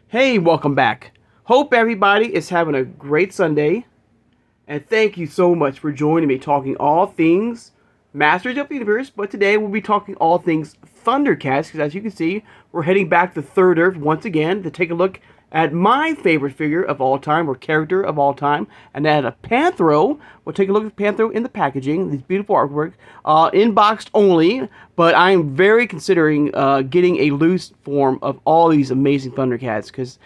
Hey, welcome back. Hope everybody is having a great Sunday. And thank you so much for joining me talking all things Masters of the Universe. But today we'll be talking all things ThunderCats. Because as you can see, we're heading back to Third Earth once again to take a look at my favorite figure of all time, or character of all time, and that is a PANTHRO. We'll take a look at PANTHRO in the packaging, these beautiful artwork, inboxed only, but I'm very considering getting a loose form of all these amazing ThunderCats, because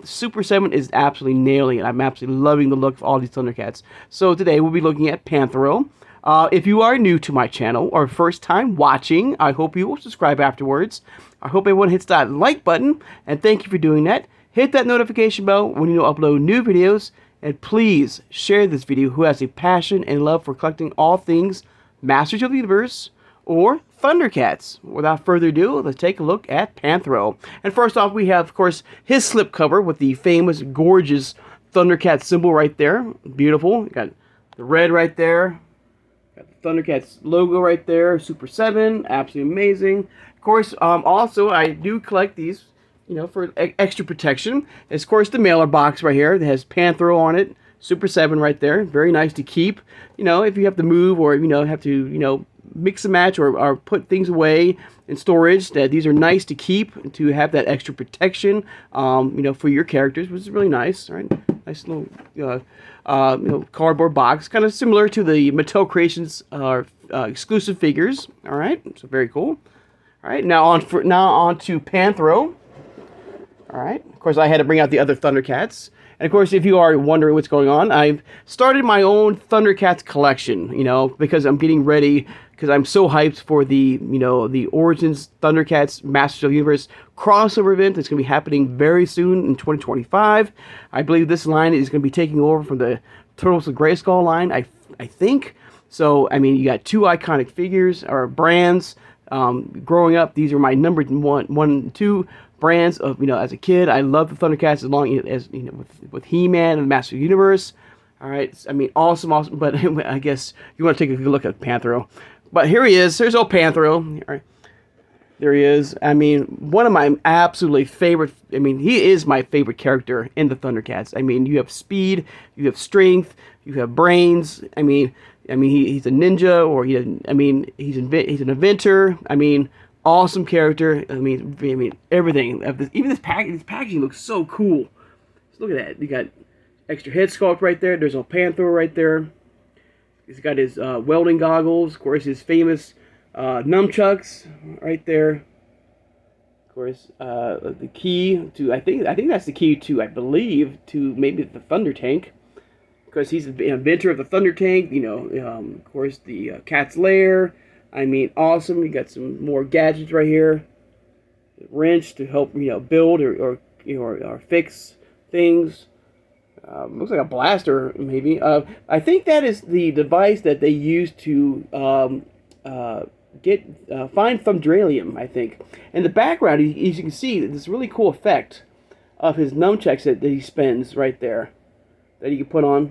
Super 7 is absolutely nailing it. I'm absolutely loving the look of all these ThunderCats. So today we'll be looking at PANTHRO. If you are new to my channel or first time watching, I hope you will subscribe afterwards. I hope everyone hits that like button, and thank you for doing that. Hit that notification bell when you upload new videos, and please share this video who has a passion and love for collecting all things Masters of the Universe or ThunderCats. Without further ado, let's take a look at PANTHRO. And first off, we have, of course, his slipcover with the famous, gorgeous ThunderCats symbol right there. Beautiful. Got the red right there. Got the ThunderCats logo right there. Super 7. Absolutely amazing. Of course, also, I do collect these, for extra protection. It's, of course, the mailer box right here that has PANTHRO on it. Super 7 right there. Very nice to keep. If you have to move or, have to, mix and match or put things away in storage, that these are nice to keep, to have that extra protection, for your characters, which is really nice. All right, nice little, cardboard box, kind of similar to the Mattel Creations exclusive figures. All right, so very cool. All right, now on to PANTHRO. All right, of course, I had to bring out the other ThunderCats. And of course, if you are wondering what's going on, I've started my own ThunderCats collection, because I'm getting ready, because I'm so hyped for the, the Origins ThunderCats Masters of the Universe crossover event that's going to be happening very soon in 2025. I believe this line is going to be taking over from the Turtles of Grayskull line, I think. So, I mean, you got two iconic figures, or brands. Growing up, these are my number one and two brands of, as a kid. I love the ThunderCats, as long as, with He-Man and Master of the Universe. All right, I mean, awesome, but I guess you want to take a good look at PANTHRO. But here he is. There's old PANTHRO. All right. There he is. I mean, one of my absolutely favorite, he is my favorite character in the ThunderCats. I mean, you have speed, you have strength, you have brains. He's a ninja, or he's an inventor. Awesome character. Everything. Even this packaging looks so cool. Just look at that. You got extra head sculpt right there. There's a PANTHRO right there. He's got his welding goggles. Of course, his famous nunchucks right there. Of course, the key to, I think that's the key to, I believe, to maybe the Thunder Tank. Because he's the inventor of the Thunder Tank. Of course, the Cat's Lair. Awesome. You got some more gadgets right here. Wrench to help, build or fix things. Looks like a blaster, maybe. I think that is the device that they use to find Thunderalium, I think. In the background, as you can see, this really cool effect of his nunchucks that he spins right there, that he can put on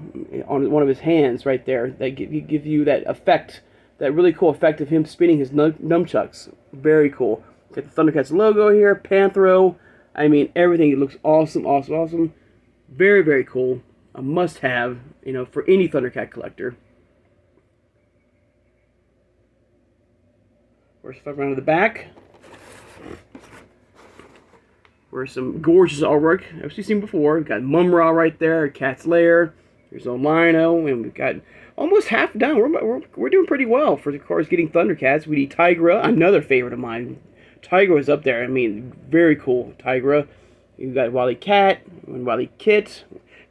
one of his hands right there. That give you that effect, that really cool effect of him spinning his nunchucks. Very cool. Got the ThunderCats logo here, PANTHRO. Everything. It looks awesome. Very, very cool. A must-have, for any ThunderCat collector. First, if I run to the back, where's some gorgeous artwork I've seen before. We've got Mumra right there, Cat's Lair. There's a Lino, and we've got almost half done. We're doing pretty well for, of course, getting ThunderCats. We need Tigra, another favorite of mine. Tigra is up there. Very cool. Tigra. You've got Wily Cat and Wily Kit.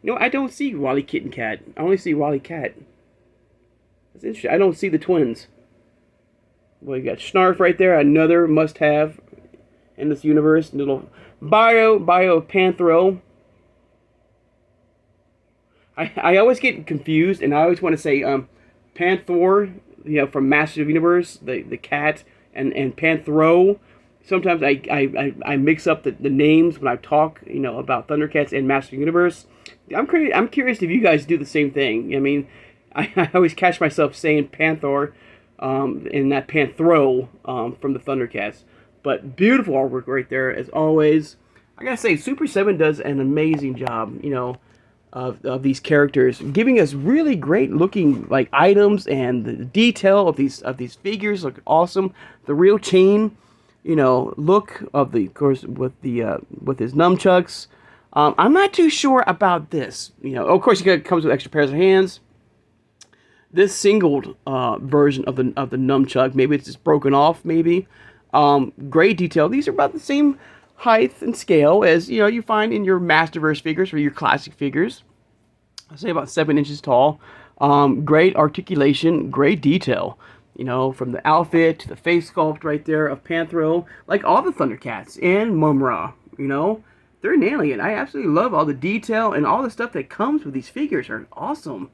I don't see Wily Kit and Cat. I only see Wily Cat. That's interesting. I don't see the twins. Well, you got Snarf right there, another must-have in this universe. Little bio of PANTHRO. I always get confused, and I always want to say PANTHRO, from Master of the Universe, the cat, and PANTHRO. Sometimes I mix up the names when I talk, about ThunderCats and Master of the Universe. I'm curious if you guys do the same thing. I always catch myself saying PANTHRO, and not PANTHRO, from the ThunderCats. But beautiful artwork right there, as always. I gotta say, Super 7 does an amazing job, of these characters, giving us really great looking like items, and the detail of these figures look awesome. The real chain, look of the, of course, with his nunchucks. I'm not too sure about this. Of course, it comes with extra pairs of hands. This singled version of the nunchuck, maybe it's just broken off. Maybe great detail. These are about the same height and scale as you find in your Masterverse figures or your classic figures. I'll say about 7 inches tall. Great articulation, great detail. From the outfit to the face sculpt right there of Panthro, like all the ThunderCats and Mumra. They're nailing it. I absolutely love all the detail, and all the stuff that comes with these figures are awesome.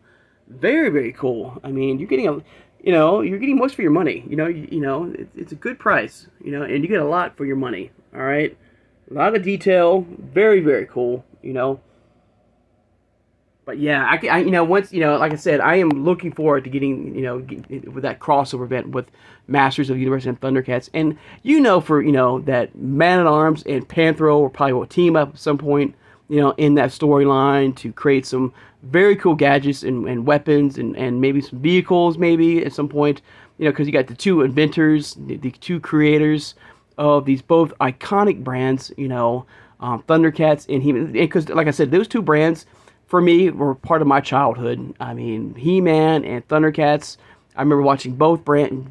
Very, very cool. I mean, you're getting you're getting most for your money. It's a good price. And you get a lot for your money. All right. A lot of detail, very, very cool, But yeah, once, like I said, I am looking forward to getting, with that crossover event with Masters of the Universe and ThunderCats. And, that Man-at-Arms and Panthro will team up at some point, in that storyline to create some very cool gadgets and weapons and maybe some vehicles maybe at some point, because you got the two inventors, the two creators of these both iconic brands, ThunderCats and He-Man. Because, like I said, those two brands, for me, were part of my childhood. I mean, He-Man and ThunderCats. I remember watching both brands,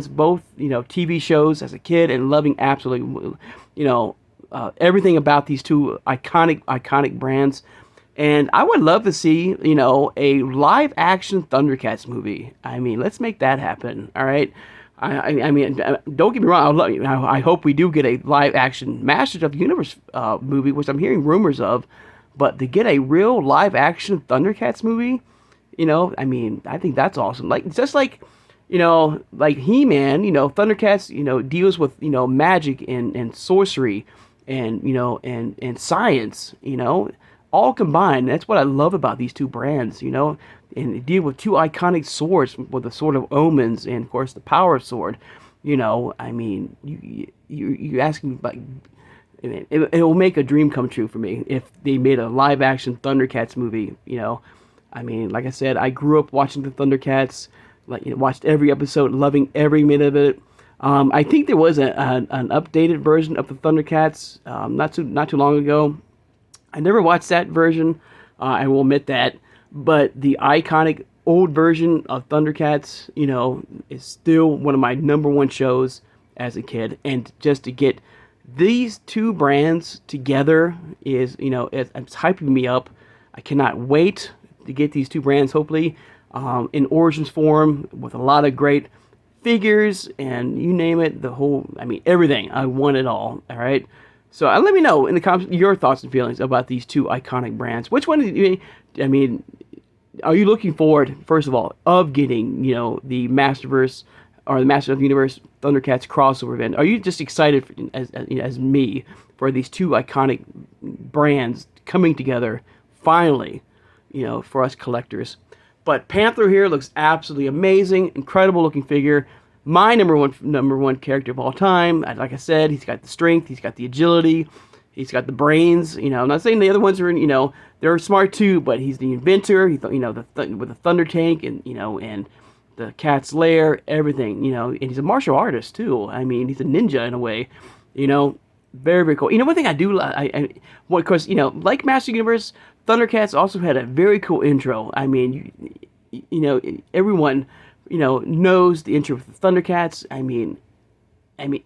TV shows as a kid, and loving absolutely, everything about these two iconic brands. And I would love to see, a live-action ThunderCats movie. I mean, let's make that happen, all right? I mean, don't get me wrong. I hope we do get a live-action Masters of the Universe movie, which I'm hearing rumors of. But to get a real live-action ThunderCats movie, I mean, I think that's awesome. Like, just like, like He-Man, ThunderCats, deals with, magic and sorcery and, and science, all combined. That's what I love about these two brands, and they deal with two iconic swords, with the Sword of Omens and, of course, the Power Sword. I mean, you ask me, like, it will make a dream come true for me if they made a live-action ThunderCats movie. I mean, like I said, I grew up watching the ThunderCats, watched every episode, loving every minute of it. I think there was an updated version of the ThunderCats not too long ago. I never watched that version. I will admit that. But the iconic old version of ThunderCats, is still one of my number one shows as a kid. And just to get these two brands together is, it's hyping me up. I cannot wait to get these two brands, hopefully, in Origins form, with a lot of great figures and you name it, everything. I want it all right? So let me know in the comments your thoughts and feelings about these two iconic brands. Which one, are you looking forward, first of all, of getting, the Masterverse or the Masters of the Universe ThunderCats crossover event? Are you just excited as me for these two iconic brands coming together finally, for us collectors? But Panthro here looks absolutely amazing, incredible looking figure. My number one character of all time. Like I said, he's got the strength, he's got the agility, he's got the brains. I'm not saying the other ones are, they're smart too, but he's the inventor. With the Thunder Tank and and the Cat's Lair, everything. And he's a martial artist too. I mean, he's a ninja in a way. Very, very cool. One thing I do, of course, like Master Universe, ThunderCats also had a very cool intro. I mean, everyone, knows the intro with the ThunderCats. I mean,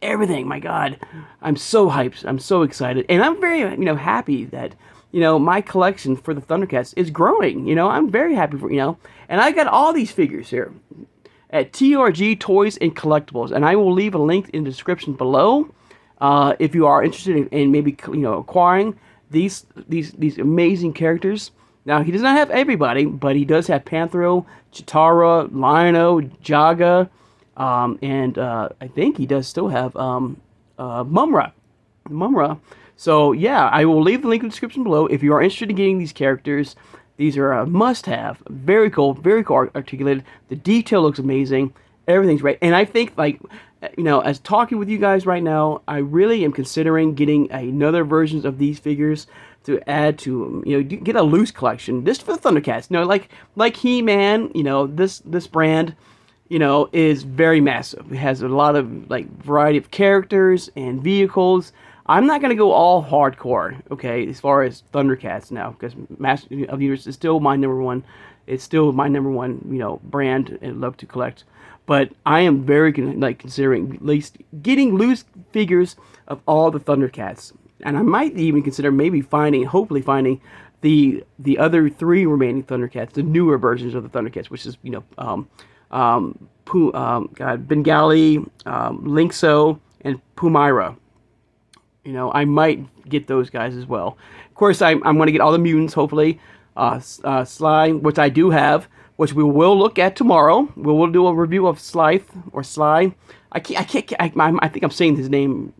everything. My God, I'm so hyped. I'm so excited, and I'm very, happy that, my collection for the ThunderCats is growing. I'm very happy for, and I got all these figures here at TRG Toys and Collectibles, and I will leave a link in the description below. If you are interested in maybe acquiring these amazing characters. Now, he does not have everybody, but he does have Panthro, Chitara, Lion-O, Jaga, and I think he does still have Mumra. So, yeah, I will leave the link in the description below. If you are interested in getting these characters, these are a must-have. Very cool articulated. The detail looks amazing. Everything's great. And I think, like, as talking with you guys right now, I really am considering getting another versions of these figures to add to, get a loose collection just for the Thundercats. Like He-Man, this brand, is very massive. It has a lot of, like, variety of characters and vehicles. I'm not going to go all hardcore, okay, as far as Thundercats now, because Master of the Universe is still my number one. It's still my number one, brand and love to collect. But I am very, considering at least getting loose figures of all the Thundercats. And I might even consider hopefully finding the other 3 remaining Thundercats, the newer versions of the Thundercats, which is, Bengali, Linkso, and Pumira. I might get those guys as well. Of course, I'm going to get all the mutants, hopefully. Sly, which I do have, which we will look at tomorrow. We will do a review of Sly. I think I'm saying his name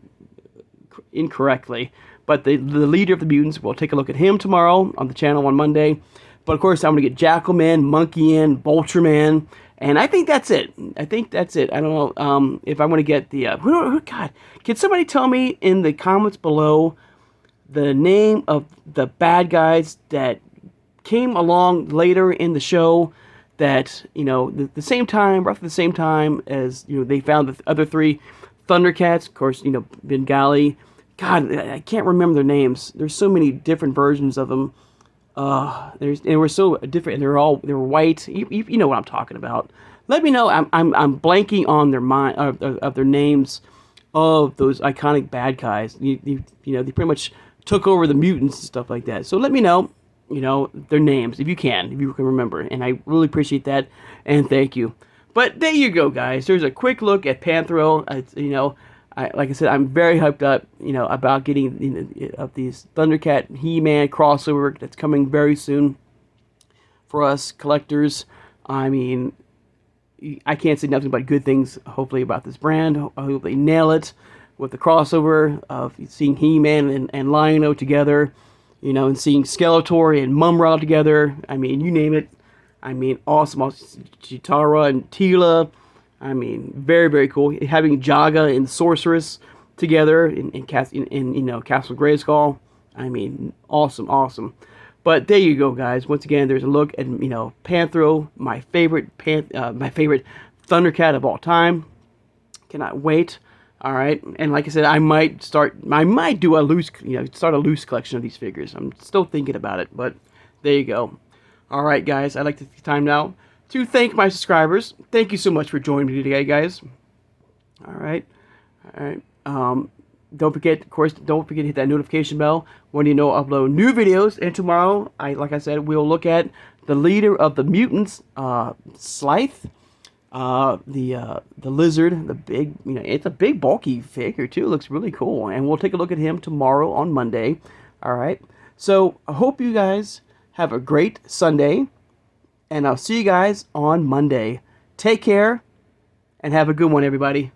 incorrectly. But the leader of the mutants, we'll take a look at him tomorrow on the channel on Monday. But of course, I'm going to get Jackalman, Monkey-Man, Vulture-Man, and I think that's it. I don't know if I'm going to get the... God, can somebody tell me in the comments below the name of the bad guys that came along later in the show that, roughly the same time as, they found the other 3 Thundercats, of course, Bengali. God, I can't remember their names. There's so many different versions of them. They were so different. They were white. You know what I'm talking about. Let me know. I'm blanking on their mind of their names of those iconic bad guys. They pretty much took over the mutants and stuff like that. So let me know, their names if you can remember. And I really appreciate that. And thank you. But there you go, guys. There's a quick look at PANTHRO. Like I said, I'm very hyped up, about getting of these Thundercat He-Man crossover that's coming very soon for us collectors. I mean, I can't say nothing but good things, hopefully, about this brand. I hope they nail it with the crossover of seeing He-Man and Lion-O together, and seeing Skeletor and Mumra together. I mean, you name it. I mean, awesome. Chitara and Tila. I mean, very, very cool. Having Jaga and Sorceress together in Castle Grayskull. I mean, awesome. But there you go, guys. Once again, there's a look at PANTHRO, my favorite Thundercat of all time. Cannot wait. All right, and like I said, I might do start a loose collection of these figures. I'm still thinking about it, but there you go. All right, guys. I'd like to take time now to thank my subscribers. Thank you so much for joining me today, guys. All right. Don't forget to hit that notification bell when I upload new videos. And tomorrow, like I said, we'll look at the leader of the mutants, Slythe, the lizard, the big, it's a big bulky figure too. It looks really cool, and we'll take a look at him tomorrow on Monday. All right. So I hope you guys have a great Sunday. And I'll see you guys on Monday. Take care, and have a good one, everybody.